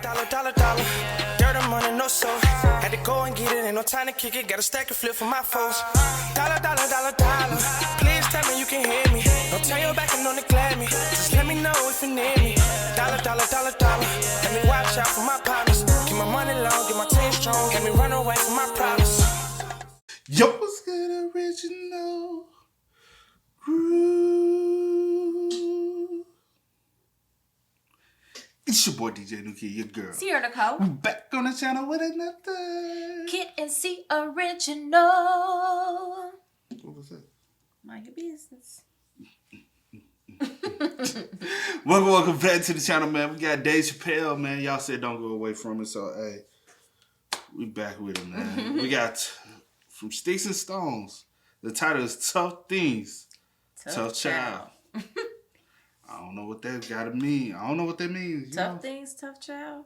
Dollar. Dirt and money, no soul. Had to go and get it, ain't no time to kick it. Got a stack and flip for my foes. Dollar. Please tell me you can hear me. Don't turn your back and don't neglect me. Just let me know if you need me. Dollar. Let me watch out for my partners. Keep my money long, get my team strong. Let me run away from my problems. Yo, what's good, original groove? It's your boy DJ New Kid, your girl. Sierra Nicole. We back on the channel with another Kid and C original. What was that? Mind your business. Welcome back to the channel, man. We got Dave Chappelle, man. Y'all said don't go away from it, so hey, we back with him, man. We got from Sticks and Stones. The title is Tough Things, Tough Child. I don't know what that gotta mean. I don't know what that means. Tough things, tough child.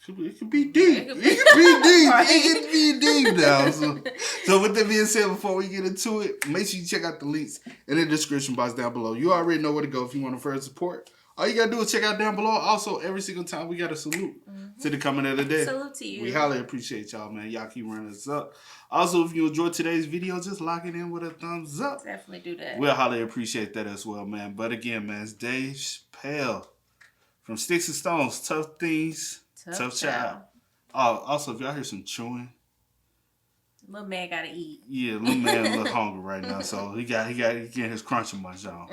It could be deep. It could be deep now. So with that being said, before we get into it, make sure you check out the links in the description box down below. You already know where to go if you want to further support. All you gotta do is check out down below. Also, every single time we got a salute to the coming of the day. Salute to you. We highly appreciate y'all, man. Y'all keep running us up. Also, if you enjoyed today's video, just lock it in with a thumbs up. Definitely do that. We'll highly appreciate that as well, man. But again, man, it's Dave Chappelle from Sticks and Stones. Tough Things, Tough Child. Oh, also, if y'all hear some chewing, little man gotta eat. Yeah, little man a little hungry right now, so he getting his crunchy munch on.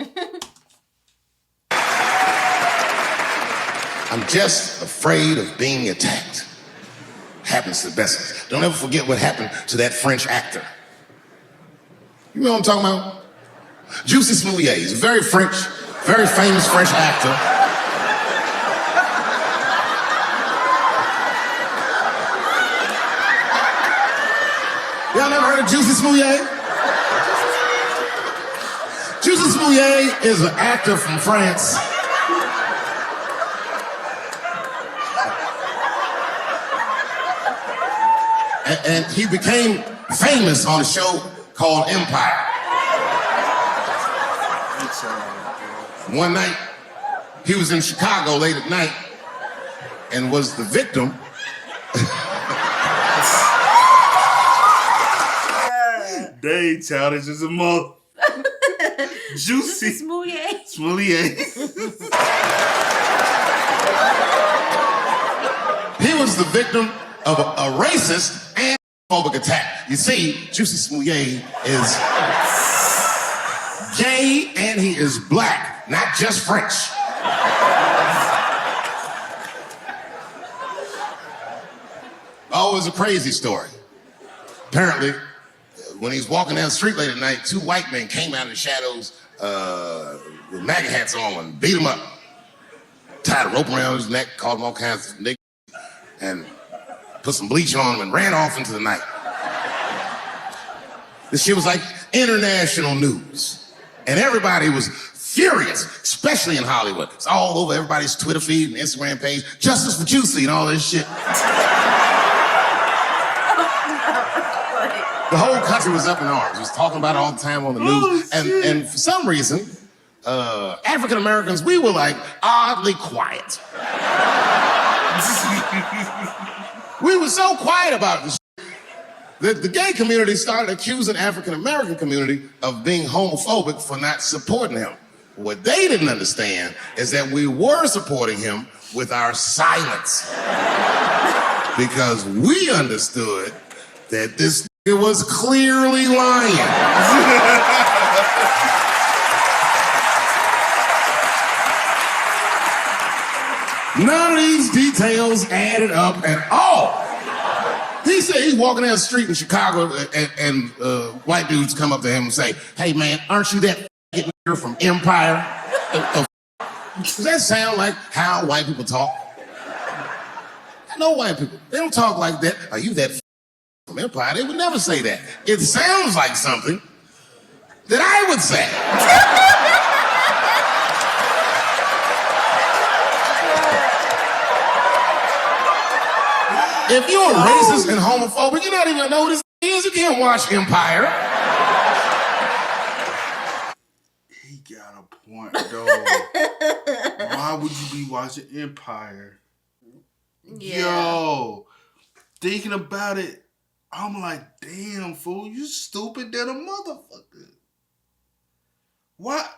I'm just afraid of being attacked. Happens to the best of us. Don't ever forget what happened to that French actor. You know what I'm talking about? Jussie Smollett. He's a very French, very famous French actor. Y'all never heard of Jussie Smollett? Jussie Smollett is an actor from France. And he became famous on a show called Empire. One night, he was in Chicago late at night and was the victim. They childish as a mother. Jussie Smollett. He was the victim of a racist and phobic attack. You see, Jussie Smollett is gay and he is black, not just French. Oh, it's a crazy story. Apparently, when he was walking down the street late at night, two white men came out of the shadows with MAGA hats on and beat him up. Tied a rope around his neck, called him all kinds of niggas, and put some bleach on him and ran off into the night. This shit was like international news. And everybody was furious, especially in Hollywood. It's all over everybody's Twitter feed and Instagram page. Justice for Jussie and all this shit. The whole country was up in arms. He was talking about it all the time on the news. And for some reason, African Americans, we were like oddly quiet. We were so quiet about this that the gay community started accusing African American community of being homophobic for not supporting him. What they didn't understand is that we were supporting him with our silence. Because we understood that this nigga was clearly lying. None of these details added up at all. He said he's walking down the street in Chicago and white dudes come up to him and say, "Hey man, aren't you that nigga from Empire?" Does that sound like how white people talk? I know white people, they don't talk like that. Are you that from Empire? They would never say that. It sounds like something that I would say. If you're racist and homophobic, you're not even gonna know what this is. You can't watch Empire. He got a point, though. Why would you be watching Empire Yeah. Yo, thinking about it, I'm like, damn, fool, you stupid than a motherfucker. What?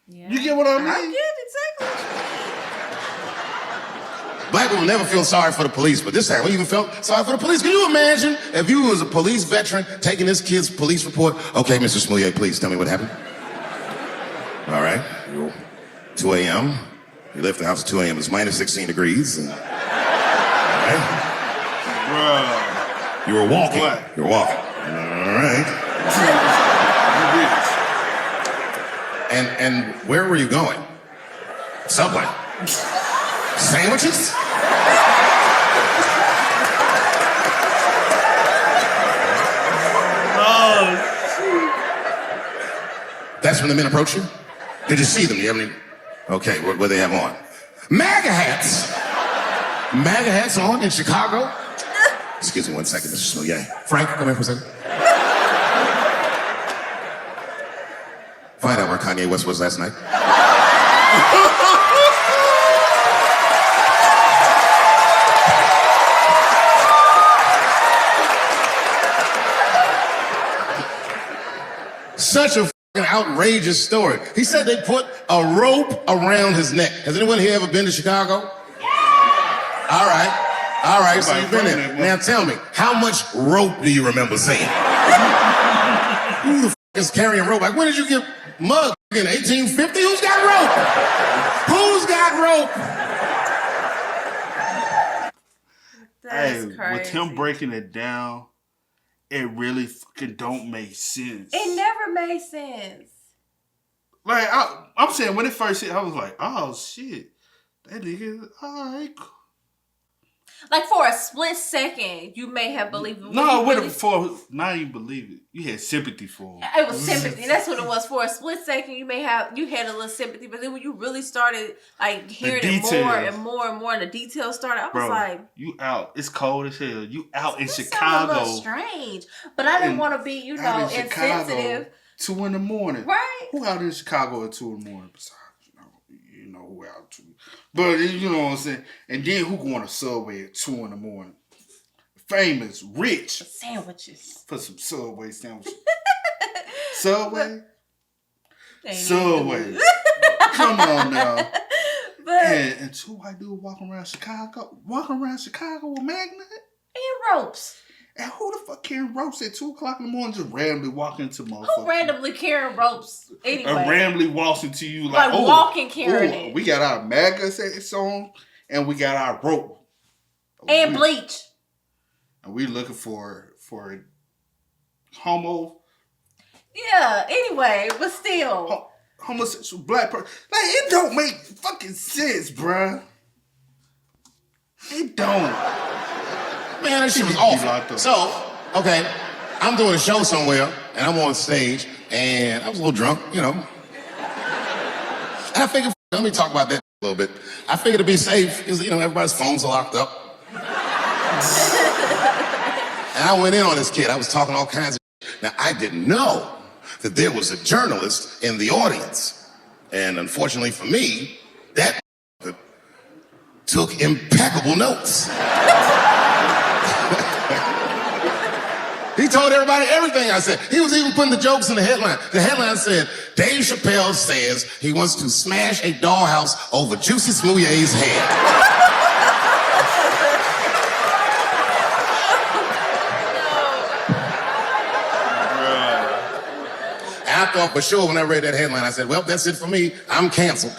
Yeah. You get what I mean? I get exactly what you mean. Black people never feel sorry for the police, but this time we even felt sorry for the police. Can you imagine if you was a police veteran taking this kid's police report? Okay, Mr. Smollett, please tell me what happened. All right, 2 a.m. You left the house at 2 a.m. It's minus 16 degrees. All right. Bruh. You were walking. What? You were walking. All right. And where were you going? Subway. Sandwiches? That's when the men approach you? Did you see them? Do you have any? Okay, what do they have on? MAGA hats! MAGA hats on in Chicago? Excuse me 1 second, Mr. Smollett. Frank, come here for a second. Find out where Kanye West was last night. Such a outrageous story. He said they put a rope around his neck. Has anyone here ever been to Chicago? All right, so you've been there. Now tell me, how much rope do you remember seeing? Who the is carrying rope? Like, when did you get mugged? In 1850? Who's got rope? Who's got rope? That's Hey, crazy. with him breaking it down, it really fucking don't make sense. It never made sense. Like, I'm saying, when it first hit, I was like, oh, shit. That nigga, all right, cool. Like, for a split second, you may have believed it. No, You with really- it before, now you believe it. You had sympathy for him. It was sympathy. That's what it was. For a split second, you had a little sympathy, but then when you really started like hearing it more details. and more and more, and the details started, I was Bro, like, you out. It's cold as hell. You out in "This sounds Chicago. a little strange." But I didn't want to be, out in insensitive, 2 in the morning. right? Who out in Chicago at 2 in the morning? Besides, you know who out too. But you know what I'm saying. And then who going to Subway at 2 in the morning? Famous, rich, Sandwiches. for some Subway sandwiches. Subway, They Subway. need Come on now. to- But And 2 white dudes walking around Chicago with magnet. and ropes. And who the fuck carrying ropes at 2 o'clock in the morning just randomly walking into Who motherfuckers? randomly carrying ropes anyway? And randomly walks into you Like oh, walking carrying it. We got our MAGA on and we got our rope. And bleach. And we looking for homo, Yeah, anyway, but still. homosexual black person. Like, it don't make fucking sense, bruh. It don't. Man, that shit was He locked awful. up. So, okay, I'm doing a show somewhere, and I'm on stage, and I was a little drunk, you know. And I figured, let me talk about that a little bit. I figured to be safe, because, you know, everybody's phones are locked up. And I went in on this kid. I was talking all kinds of shit. Now, I didn't know that there was a journalist in the audience. And unfortunately for me, that took impeccable notes. He told everybody everything I said. He was even putting the jokes in the headline. The headline said, Dave Chappelle says he wants to smash a dollhouse over Jussie Smollett's head. And I thought for sure when I read that headline, I said, well, that's it for me. I'm canceled.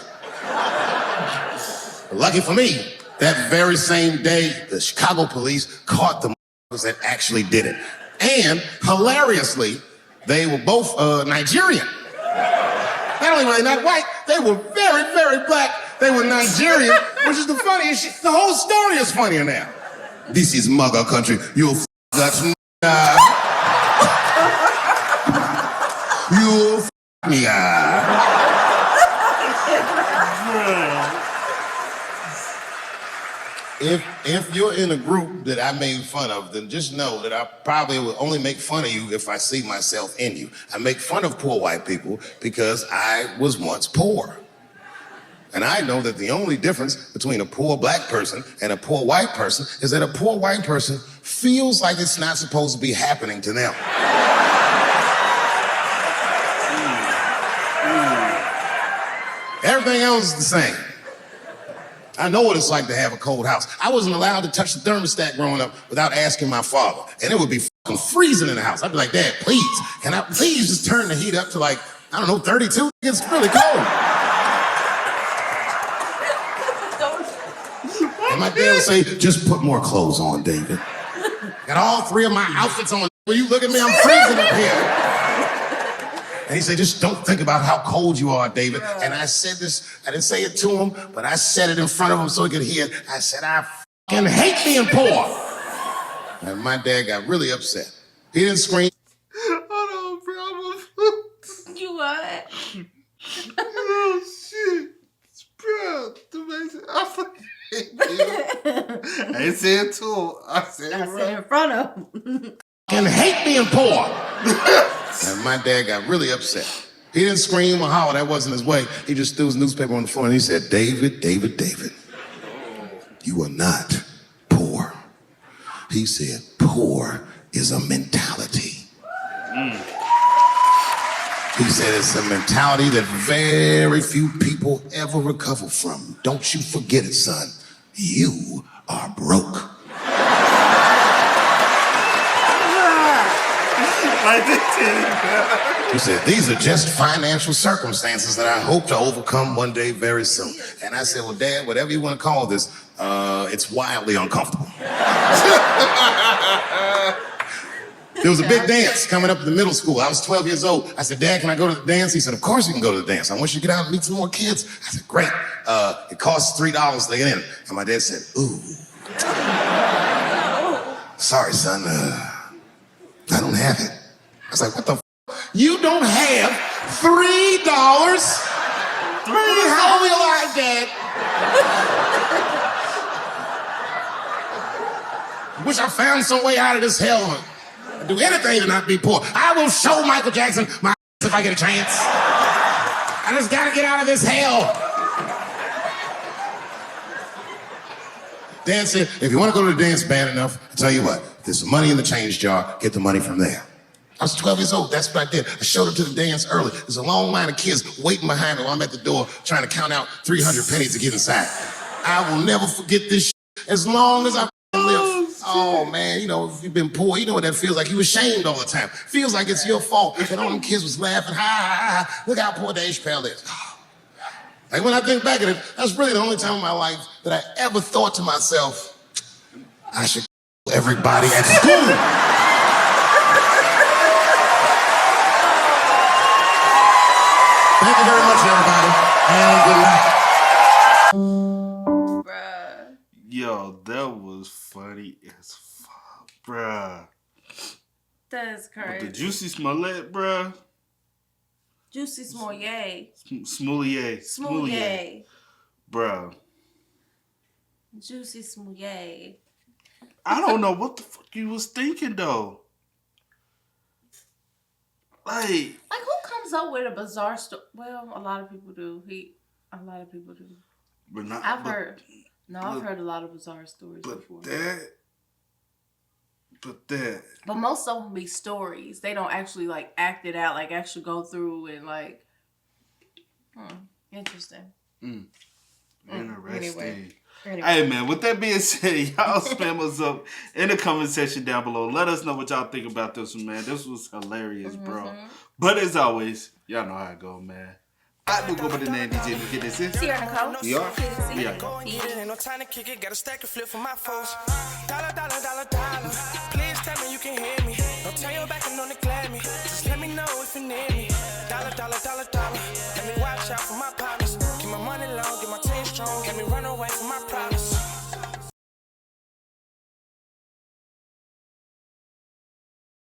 Lucky for me, that very same day, the Chicago police caught the motherfuckers that actually did it. And hilariously, they were both Nigerian. Not only were they not white, they were very, very black. They were Nigerian, which is the funniest shit. The whole story is funnier now. This is mother country. You that's you me If you're in a group that I made fun of, then just know that I probably will only make fun of you if I see myself in you. I make fun of poor white people because I was once poor. And I know that the only difference between a poor black person and a poor white person is that a poor white person feels like it's not supposed to be happening to them. Everything else is the same. I know what it's like to have a cold house. I wasn't allowed to touch the thermostat growing up without asking my father. And it would be fucking freezing in the house. I'd be like, Dad, please, can I please just turn the heat up to like, I don't know, 32? It's really cold. And my dad would say, just put more clothes on, David. Got all 3 of my outfits on. When you look at me, I'm freezing up here. And he said, just don't think about how cold you are, David. And I said this, I didn't say it to him, but I said it in front of him so he could hear. I said, I fucking hate being poor. And my dad got really upset. He didn't scream. Hold on, bro. You what? Oh, shit. Bro, I fucking hate you. I ain't say it to him. I said it in front of him. And hate being poor. And my dad got really upset. He didn't scream or holler. That wasn't his way. He just threw his newspaper on the floor and he said, David, you are not poor. He said, poor is a mentality. He said it's a mentality that very few people ever recover from. Don't you forget it, son. You are broke. He said, these are just financial circumstances that I hope to overcome one day very soon. And I said, well, Dad, whatever you want to call this, it's wildly uncomfortable. There was a big dance coming up in the middle school. I was 12 years old. I said, Dad, can I go to the dance? He said, of course you can go to the dance. I want you to get out and meet some more kids. I said, great. It costs $3 to get in. And my dad said, ooh. Sorry, son. I don't have it. I was like, what the f? You don't have $3? How are we alive, Dad? Wish I found some way out of this hell. I'd do anything to not be poor. I will show Michael Jackson my if I get a chance. I just gotta get out of this hell. Dad said, if you want to go to the dance bad enough, I'll tell you what, there's some money in the change jar, get the money from there. I was 12 years old, that's what I did. I showed up to the dance early. There's a long line of kids waiting behind me while I'm at the door trying to count out 300 pennies to get inside. I will never forget this shit as long as I live. Oh man, you know, if you've been poor, you know what that feels like. You ashamed all the time. Feels like it's your fault. And all them kids was laughing, ha, ha, ha. Look how poor Dave Chappelle is. Like when I think back at it, that's really the only time in my life that I ever thought to myself, I should everybody at school. Thank you very much, everybody, and good night. Bruh. Yo, that was funny as fuck, bruh. That's crazy. The Jussie Smollett, bruh. Jussie Smollett. Smollett. Bruh. Jussie Smollett. I don't know what the fuck you was thinking, though. Like who comes up with a bizarre story? Well, a lot of people do. A lot of people do. But not. I've heard a lot of bizarre stories before. But most of them be stories. They don't actually like act it out. Like actually go through and like. Interesting. Interesting. Anyway. Hey man, with that being said, y'all spam us up in the comment section down below. Let us know what y'all think about this one, man. This was hilarious, bro. But as always, y'all know how it go, man. I do go by the name DJ. Get this in. Sierra Nicole. We are. Kid and C. We are. Ain't no time to kick it, got a stack of flip for my foes. Dollar,